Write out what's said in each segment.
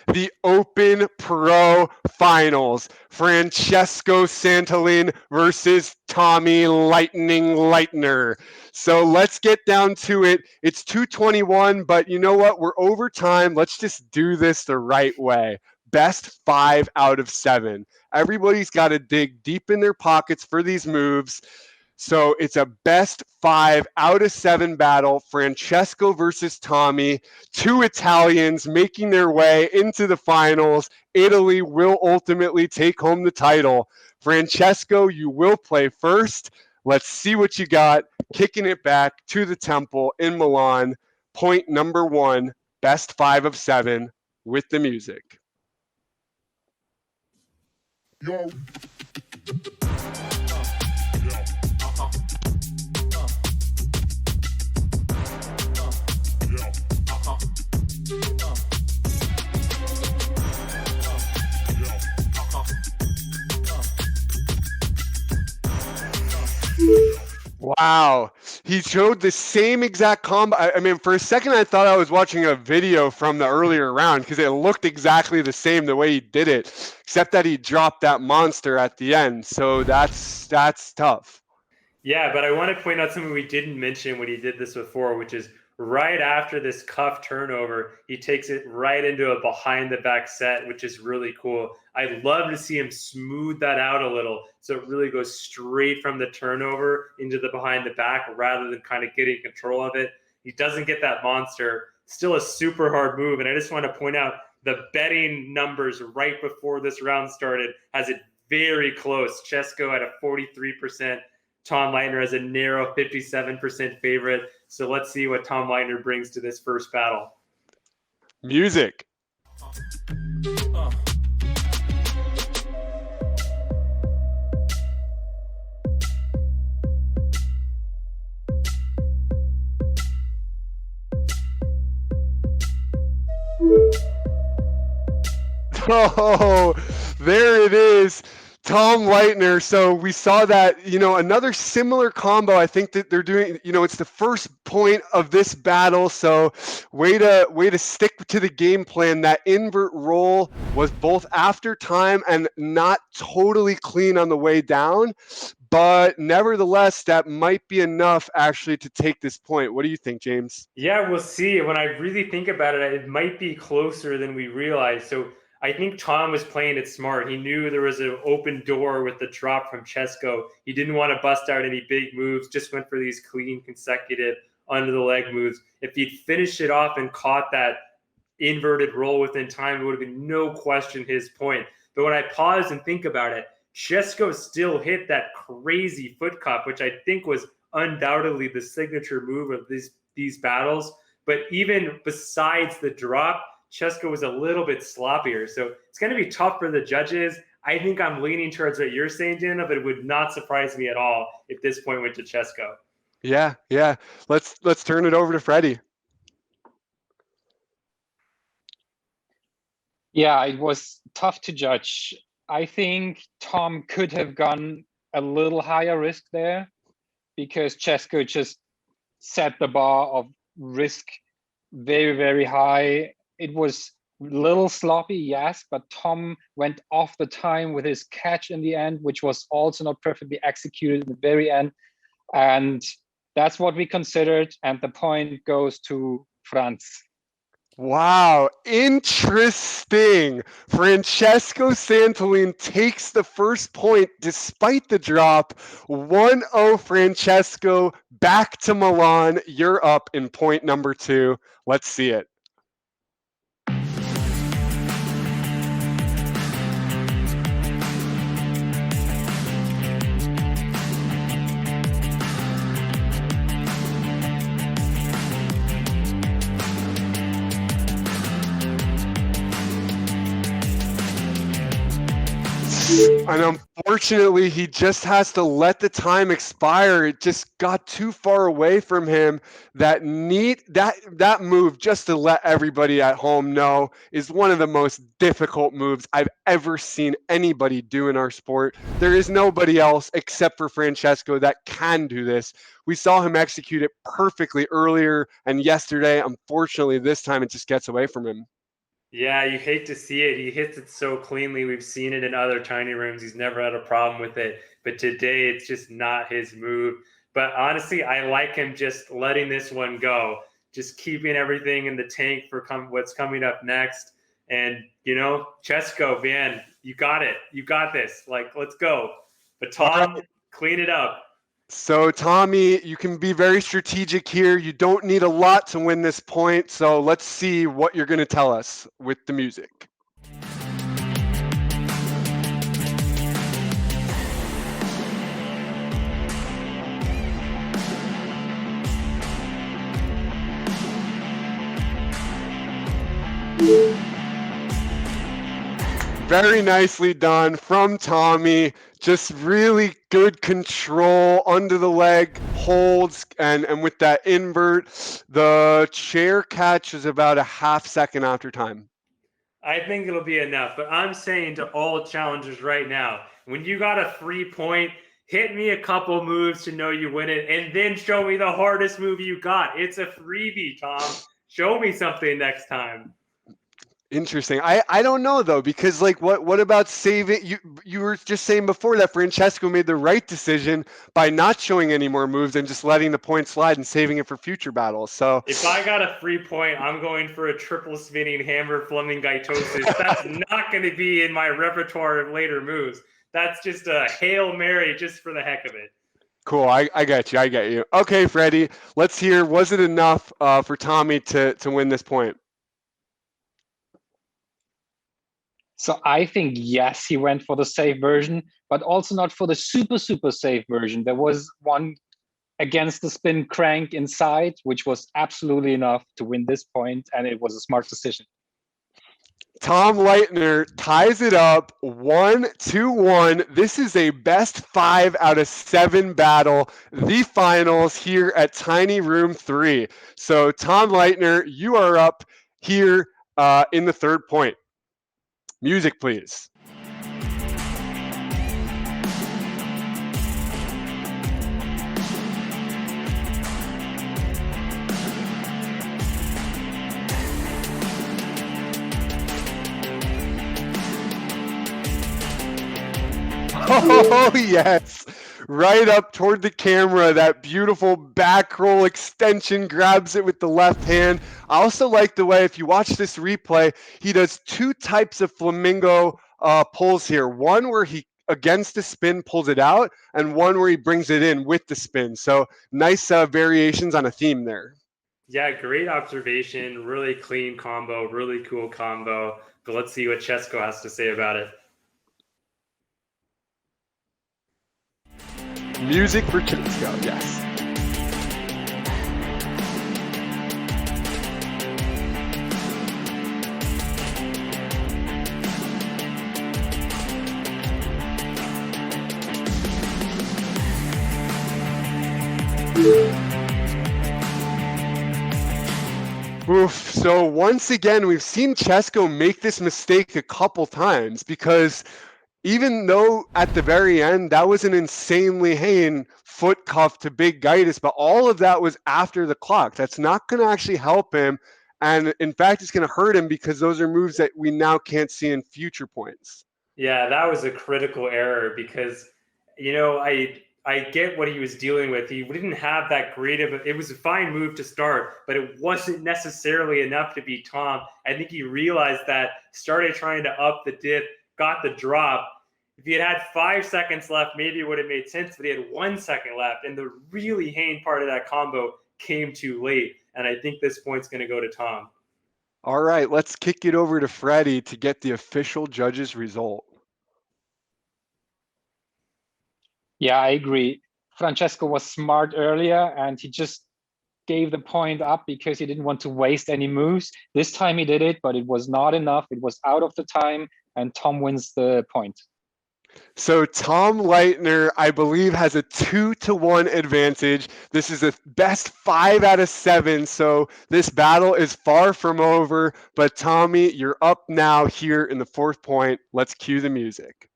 The Open Pro Finals. Francesco Santoline versus Tommy Lightning Lightner. So let's get down to it. It's 221, but you know what? We're over time. Let's just do this the right way. Best 5 out of 7. Everybody's got to dig deep in their pockets for these moves. So it's a best 5 out of 7 battle. Francesco versus Tommy, two Italians making their way into the finals. Italy will ultimately take home the title. Francesco, you will play first. Let's see what you got. Kicking it back to the Temple in Milan. Point number 1, best 5 of 7 with the music. Yo. Wow. He showed the same exact combo. I mean, for a second, I thought I was watching a video from the earlier round because it looked exactly the same the way he did it, except that he dropped that monster at the end. So that's tough. Yeah, but I want to point out something we didn't mention when he did this before, which is right after this cuff turnover, he takes it right into a behind the back set, which is really cool. I'd love to see him smooth that out a little so it really goes straight from the turnover into the behind the back rather than kind of getting control of it. He doesn't get that monster. Still a super hard move. And I just want to point out the betting numbers right before this round started has it very close. Chesko at a 43%. Tom Leitner as a narrow 57% favorite. So let's see what Tom Leitner brings to this first battle. Music. Oh, there it is. Tom Leitner. So we saw that, another similar combo. I think that they're doing, it's the first point of this battle. So way to stick to the game plan. That invert roll was both after time and not totally clean on the way down. But nevertheless, that might be enough actually to take this point. What do you think, James? Yeah, we'll see. When I really think about it, it might be closer than we realize. So I think Tom was playing it smart. He knew there was an open door with the drop from Chesko. He didn't want to bust out any big moves, just went for these clean, consecutive, under the leg moves. If he'd finished it off and caught that inverted roll within time, it would have been no question his point. But when I pause and think about it, Chesko still hit that crazy foot cup, which I think was undoubtedly the signature move of these battles. But even besides the drop, Chesko was a little bit sloppier. So it's going to be tough for the judges. I think I'm leaning towards what you're saying, Dana, but it would not surprise me at all if this point went to Chesko. Yeah. Let's turn it over to Freddie. Yeah, it was tough to judge. I think Tom could have gone a little higher risk there because Chesko just set the bar of risk very, very high. It was a little sloppy, yes, but Tom went off the time with his catch in the end, which was also not perfectly executed in the very end. And that's what we considered. And the point goes to Franz. Wow, interesting. Francesco Santoline takes the first point despite the drop. 1-0 Francesco, back to Milan. You're up in point number 2. Let's see it. And unfortunately, he just has to let the time expire. It just got too far away from him. That move, just to let everybody at home know, is one of the most difficult moves I've ever seen anybody do in our sport. There is nobody else except for Francesco that can do this. We saw him execute it perfectly earlier and yesterday. Unfortunately, this time it just gets away from him. Yeah, you hate to see it. He hits it so cleanly. We've seen it in other tiny rooms. He's never had a problem with it. But today, it's just not his move. But honestly, I like him just letting this one go, just keeping everything in the tank for what's coming up next. And, Chesko, man, you got it. You got this. Like, let's go. But Tom, clean it up. So, Tommy, you can be very strategic here. You don't need a lot to win this point. So let's see what you're going to tell us with the music. Very nicely done from Tommy. Just really good control under the leg holds, and with that invert, the chair catch is about a half second after time. I think it'll be enough, but I'm saying to all challengers right now, when you got a 3-point, hit me a couple moves to know you win it, and then show me the hardest move you got. It's a freebie, Tom. Show me something next time. Interesting. I don't know though, because like what about saving you were just saying before that Francesco made the right decision by not showing any more moves and just letting the point slide and saving it for future battles. So if I got a 3-point, I'm going for a triple spinning hammer flamingaitosis. That's not going to be in my repertoire of later moves. That's just a Hail Mary just for the heck of it. Cool. I get you. Okay, Freddie, let's hear, was it enough for Tommy to win this point? So I think, yes, he went for the safe version, but also not for the super, super safe version. There was one against the spin crank inside, which was absolutely enough to win this point, and it was a smart decision. Tom Leitner ties it up 1-1. This is a best 5 out of 7 battle, the finals here at Tiny Room 3. So Tom Leitner, you are up here in the third point. Music, please. Oh, yes. Right up toward the camera, that beautiful back roll extension, grabs it with the left hand. I also like the way, if you watch this replay, he does 2 types of flamingo pulls here. One where he, against the spin, pulls it out, and one where he brings it in with the spin. So nice variations on a theme there. Yeah, great observation. Really clean combo, really cool combo. But let's see what Chesko has to say about it. Music for Chesko, yes. Oof. So once again, we've seen Chesko make this mistake a couple times, because even though at the very end, that was an insanely Hain foot cuff to Big Gaitis, but all of that was after the clock. That's not going to actually help him. And in fact, it's going to hurt him, because those are moves that we now can't see in future points. Yeah, that was a critical error, because, I get what he was dealing with. He didn't have that great of it was a fine move to start, but it wasn't necessarily enough to beat Tom. I think he realized that, started trying to up the dip, got the drop. If he had 5 seconds left, maybe it would have made sense, but he had 1 second left. And the really Hain part of that combo came too late. And I think this point's going to go to Tom. All right, let's kick it over to Freddie to get the official judges' result. Yeah, I agree. Francesco was smart earlier, and he just gave the point up because he didn't want to waste any moves. This time he did it, but it was not enough. It was out of the time, and Tom wins the point. So Tom Leitner, I believe, has a 2-1 advantage. This is a best 5 out of 7. So this battle is far from over. But Tommy, you're up now here in the fourth point. Let's cue the music.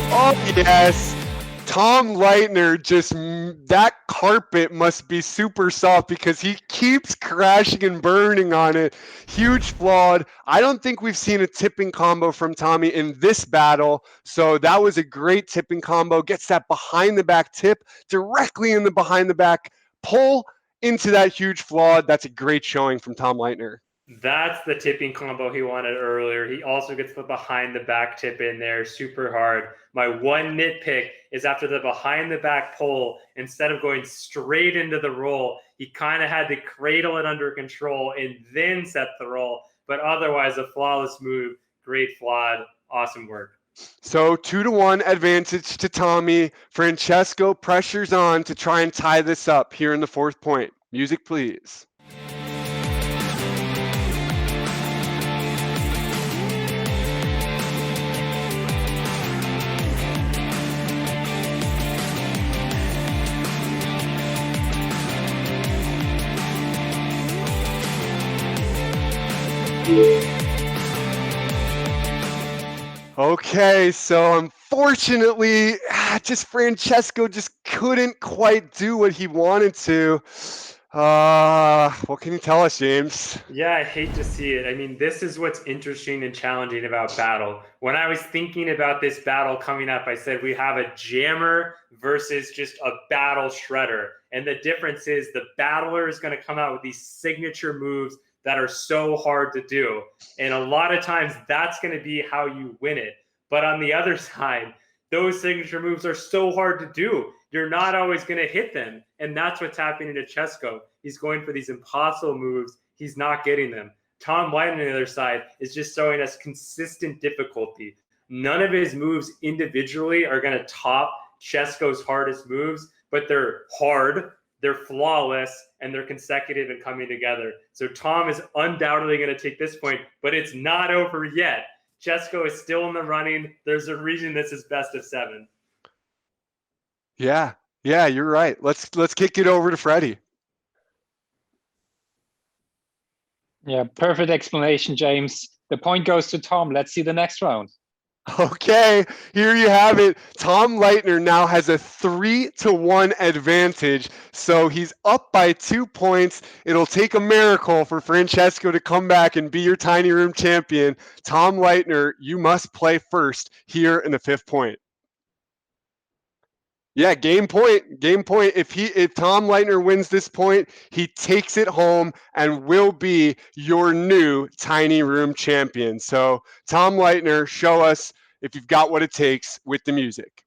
Oh, yes. Tom Leitner that carpet must be super soft because he keeps crashing and burning on it. Huge flawed. I don't think we've seen a tipping combo from Tommy in this battle. So that was a great tipping combo. Gets that behind the back tip directly in the behind the back pull into that huge flawed. That's a great showing from Tom Leitner. That's the tipping combo he wanted earlier. He also gets the behind the back tip in there super hard. My one nitpick is after the behind the back pull, instead of going straight into the roll, he kind of had to cradle it under control and then set the roll. But otherwise, a flawless move. Great flawed. Awesome work. So 2-1 advantage to Tommy. Francesco pressures on to try and tie this up here in the fourth point. Music, please. Okay, so unfortunately, just Francesco just couldn't quite do what he wanted to. What can you tell us, James? Yeah, I hate to see it. I mean, this is what's interesting and challenging about battle. When I was thinking about this battle coming up, I said we have a jammer versus just a battle shredder. And the difference is the battler is going to come out with these signature moves that are so hard to do. And a lot of times that's going to be how you win it. But on the other side, those signature moves are so hard to do. You're not always going to hit them. And that's what's happening to Chesko. He's going for these impossible moves. He's not getting them. Tom Leitner on the other side is just showing us consistent difficulty. None of his moves individually are going to top Chesko's hardest moves, but they're hard, they're flawless, and they're consecutive and coming together. So Tom is undoubtedly going to take this point, but it's not over yet. Chesko is still in the running. There's a reason this is best of 7. Yeah, you're right. Let's kick it over to Freddie. Yeah, perfect explanation, James. The point goes to Tom. Let's see the next round. Okay, here you have it. Tom Leitner now has a 3-1 advantage. So he's up by 2 points. It'll take a miracle for Francesco to come back and be your tiny room champion. Tom Leitner, you must play first here in the 5th point. Yeah, game point. If Tom Leitner wins this point, he takes it home and will be your new tiny room champion. So Tom Leitner, show us if you've got what it takes with the music.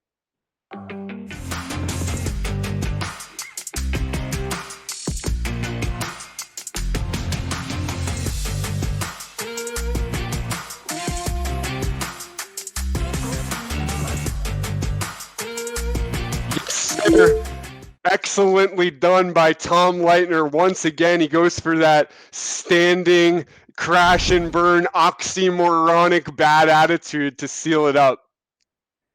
Excellently done by Tom Leitner. Once again, he goes for that standing crash and burn oxymoronic bad attitude to seal it up.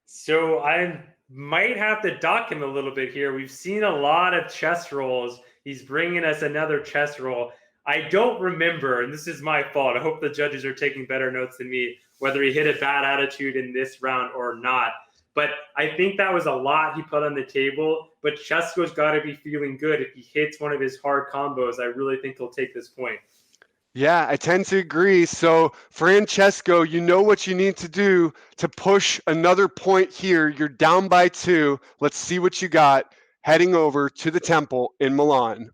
So I might have to dock him a little bit here. We've seen a lot of chess rolls. He's bringing us another chess roll. I don't remember, and this is my fault. I hope the judges are taking better notes than me, whether he hit a bad attitude in this round or not. But I think that was a lot he put on the table. But Chesko's got to be feeling good. If he hits one of his hard combos, I really think he'll take this point. Yeah, I tend to agree. So, Francesco, you know what you need to do to push another point here. You're down by 2. Let's see what you got heading over to the Temple in Milan.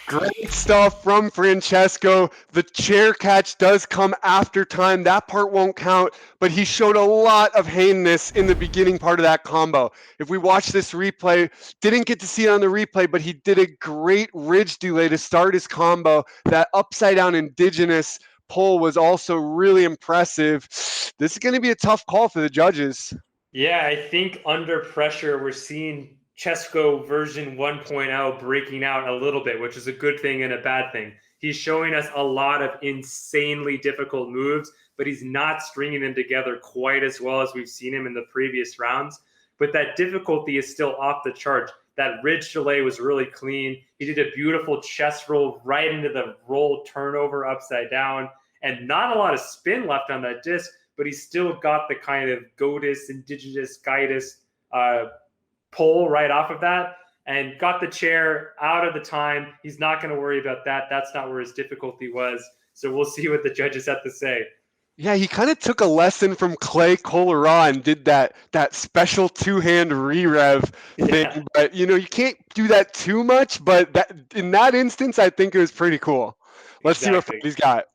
Great stuff from Francesco. The chair catch does come after time. That part won't count, but he showed a lot of heinous in the beginning part of that combo. If we watch this replay, didn't get to see it on the replay, but he did a great ridge delay to start his combo. That upside down indigenous pull was also really impressive. This is going to be a tough call for the judges. Yeah, I think under pressure, we're seeing Chesko version 1.0 breaking out a little bit, which is a good thing and a bad thing. He's showing us a lot of insanely difficult moves, but he's not stringing them together quite as well as we've seen him in the previous rounds. But that difficulty is still off the charts. That ridge delay was really clean. He did a beautiful chest roll right into the roll turnover upside down, and not a lot of spin left on that disc, but he still got the kind of Godus, Indigenous, Guidus pull right off of that and got the chair out of the time. He's not going to worry about that. That's not where his difficulty was. So we'll see what the judges have to say. Yeah, he kind of took a lesson from Clay Colera and did that special two-hand re-rev thing. Yeah. But you can't do that too much. But that in that instance, I think it was pretty cool. Let's see what Freddie's got.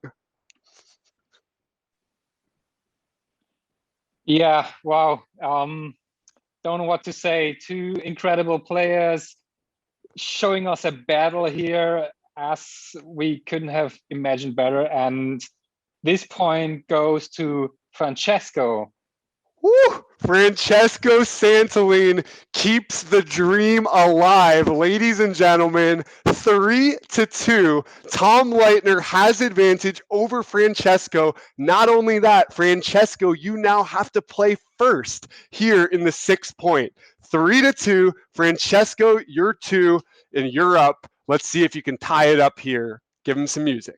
Yeah, wow. Don't know what to say. Two incredible players showing us a battle here as we couldn't have imagined better. And this point goes to Francesco. Woo! Francesco Santoline keeps the dream alive. Ladies and gentlemen, 3-2. Tom Leitner has advantage over Francesco. Not only that, Francesco, you now have to play first here in the 6 point. 3-2. Francesco, you're 2 and you're up. Let's see if you can tie it up here. Give him some music.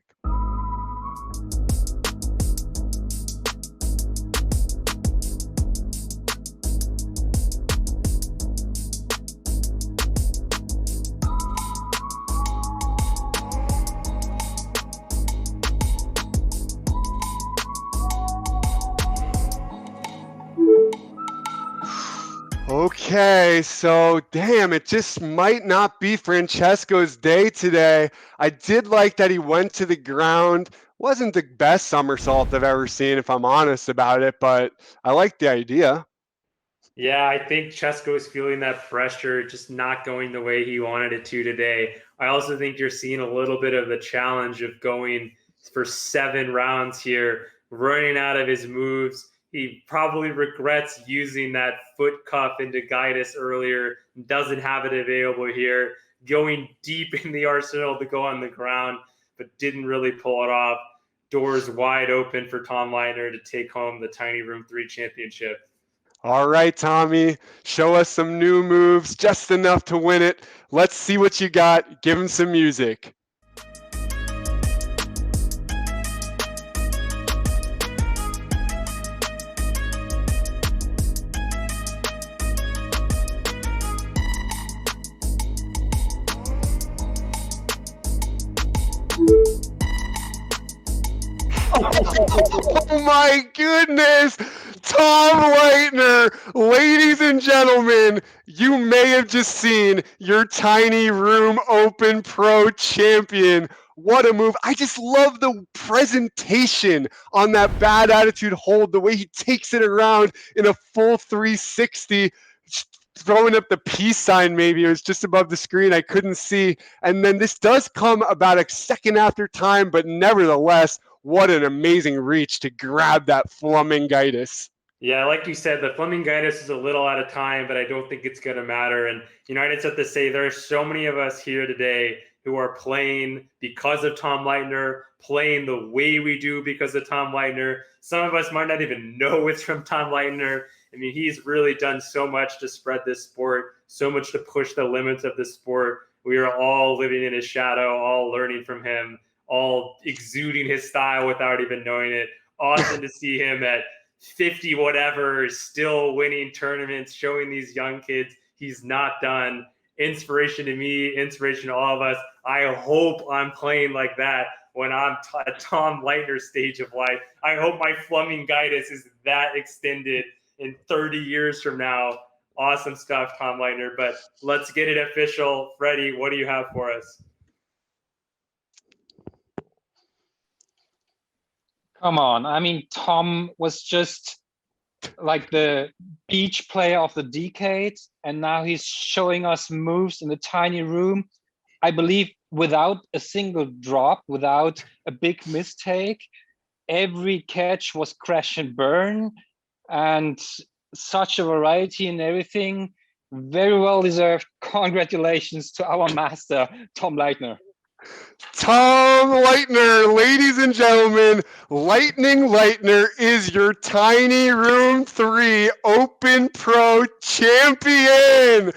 Okay, so damn, it just might not be Francesco's day today. I did like that he went to the ground. Wasn't the best somersault I've ever seen, if I'm honest about it, but I like the idea. Yeah, I think Chesko is feeling that pressure, just not going the way he wanted it to today. I also think you're seeing a little bit of the challenge of going for 7 rounds here, running out of his moves. He probably regrets using that foot cuff into Guidus earlier, doesn't have it available here, going deep in the arsenal to go on the ground, but didn't really pull it off. Doors wide open for Tom Leitner to take home the Tiny Room 3 championship. All right, Tommy, show us some new moves, just enough to win it. Let's see what you got. Give him some music. Oh my goodness! Tom Leitner, ladies and gentlemen, you may have just seen your Tiny Room Open Pro champion. What a move. I just love the presentation on that bad attitude hold, the way he takes it around in a full 360, throwing up the peace sign maybe. It was just above the screen. I couldn't see. And then this does come about a second after time, but nevertheless, what an amazing reach to grab that Flamingitis. Yeah, like you said, the Flamingitis is a little out of time, but I don't think it's going to matter. And I just have to say, there are so many of us here today who are playing because of Tom Leitner, playing the way we do because of Tom Leitner. Some of us might not even know it's from Tom Leitner. I mean, he's really done so much to spread this sport, so much to push the limits of the sport. We are all living in his shadow, all learning from him, all exuding his style without even knowing it. Awesome to see him at 50 whatever, still winning tournaments, showing these young kids he's not done. Inspiration to me, inspiration to all of us. I hope I'm playing like that when I'm at Tom Leitner's stage of life. I hope my Flamingitis is that extended in 30 years from now. Awesome stuff, Tom Leitner. But let's get it official. Freddie, what do you have for us? Come on. I mean, Tom was just like the beach player of the decade, and now he's showing us moves in the Tiny Room. I believe without a single drop, without a big mistake. Every catch was crash and burn, and such a variety in everything. Very well deserved. Congratulations to our master, Tom Leitner. Tom Leitner, ladies and gentlemen, Lightning Leitner is your Tiny Room 3 Open Pro champion.